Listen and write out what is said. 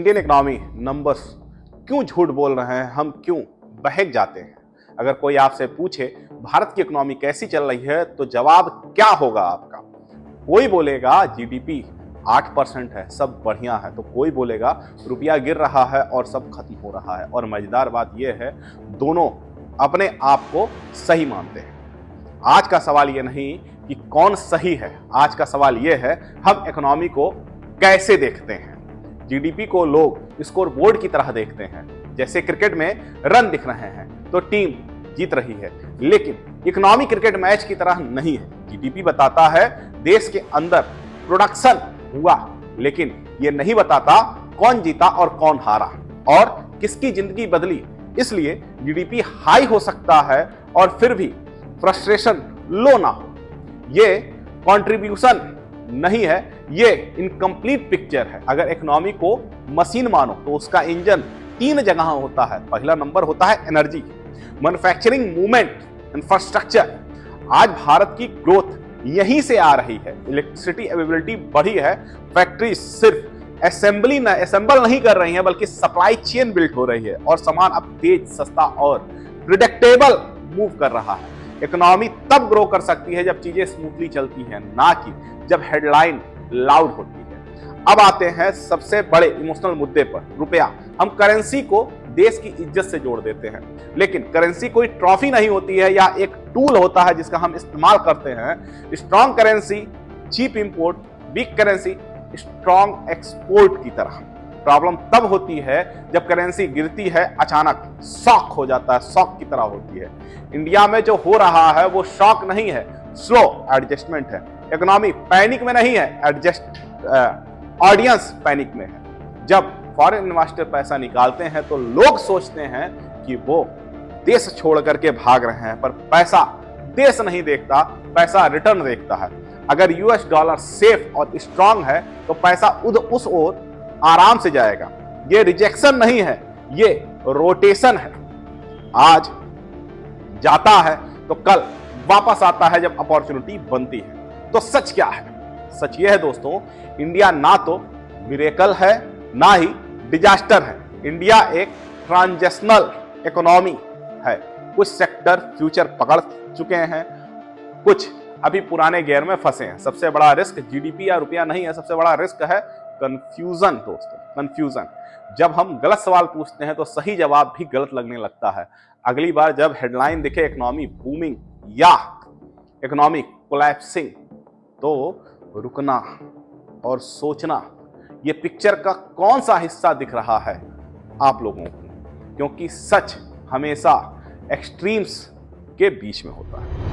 Indian economy numbers क्यों झूठ बोल रहे हैं, हम क्यों बहक जाते हैं। अगर कोई आपसे पूछे भारत की इकोनॉमी कैसी चल रही है तो जवाब क्या होगा आपका। कोई बोलेगा जीडीपी 8% है, सब बढ़िया है, तो कोई बोलेगा रुपया गिर रहा है और सब खत्म हो रहा है। और मजेदार बात यह है, दोनों अपने आप को सही मानते हैं। आज का सवाल यह नहीं कि कौन सही है, आज का सवाल यह है हम इकोनॉमी को कैसे देखते हैं। जीडीपी को लोग स्कोर बोर्ड की तरह देखते हैं, जैसे क्रिकेट में रन दिख रहे हैं तो टीम जीत रही है, लेकिन इकोनॉमी क्रिकेट मैच की तरह नहीं है। जीडीपी बताता है देश के अंदर प्रोडक्शन हुआ, लेकिन यह नहीं बताता कौन जीता और कौन हारा और किसकी जिंदगी बदली। इसलिए जीडीपी हाई हो सकता है और फिर भी फ्रस्ट्रेशन लो ना हो। ये कंट्रीब्यूशन नहीं है, ये इनकम्प्लीट पिक्चर है। अगर इकोनॉमी को मशीन मानो तो उसका इंजन 3 जगह होता है। पहला नंबर होता है एनर्जी, मैन्युफैक्चरिंग, मूवमेंट, इंफ्रास्ट्रक्चर। आज भारत की ग्रोथ यहीं से आ रही है। इलेक्ट्रिसिटी अवेलेबिलिटी बढ़ी है, फैक्ट्री सिर्फ असेंबल नहीं कर रही है बल्कि सप्लाई चेन बिल्ड हो रही है और सामान अब तेज, सस्ता और प्रिडिक्टेबल मूव कर रहा है। इकोनॉमी तब ग्रो कर सकती है जब चीजें स्मूथली चलती हैं, ना कि जब हेडलाइन लाउड होती है। अब आते हैं सबसे बड़े इमोशनल मुद्दे पर, रुपया। हम करेंसी को देश की इज्जत से जोड़ देते हैं, लेकिन करेंसी कोई ट्रॉफी नहीं होती है या एक टूल होता है जिसका हम इस्तेमाल करते हैं। Strong currency cheap import, weak currency strong export की तरह। प्रॉब्लम तब होती है जब करेंसी गिरती है, अचानक शॉक हो जाता है, शॉक की तरह होती है। इंडिया में जो हो रहा है वो शॉक नहीं है, स्लो एडजस्टमेंट है। इकोनॉमी पैनिक में नहीं है, ऑडियंस पैनिक में है। जब फॉरेन इन्वेस्टर पैसा निकालते हैं तो लोग सोचते हैं कि वो देश छोड़ करके भाग रहे हैं, पर पैसा देश नहीं देखता, पैसा रिटर्न देखता है। अगर यूएस डॉलर सेफ और स्ट्रांग है तो पैसा उस ओर आराम से जाएगा। ये रिजेक्शन नहीं है, ये रोटेशन है। आज जाता है तो कल वापस आता है जब अपॉर्चुनिटी बनती है। तो सच क्या है? सच यह है दोस्तों, इंडिया ना तो मिरेकल है ना ही डिजास्टर है। इंडिया एक ट्रांजिशनल इकोनॉमी है। कुछ सेक्टर फ्यूचर पकड़ चुके हैं, कुछ अभी पुराने गियर में फंसे हैं। सबसे बड़ा रिस्क जीडीपी या रुपया नहीं है, सबसे बड़ा रिस्क है कंफ्यूजन दोस्तों, कंफ्यूजन। जब हम गलत सवाल पूछते हैं तो सही जवाब भी गलत लगने लगता है। अगली बार जब हेडलाइन दिखे इकोनॉमी बूमिंग या इकोनॉमी कोलैप्सिंग, तो रुकना और सोचना ये पिक्चर का कौन सा हिस्सा दिख रहा है आप लोगों को, क्योंकि सच हमेशा एक्सट्रीम्स के बीच में होता है।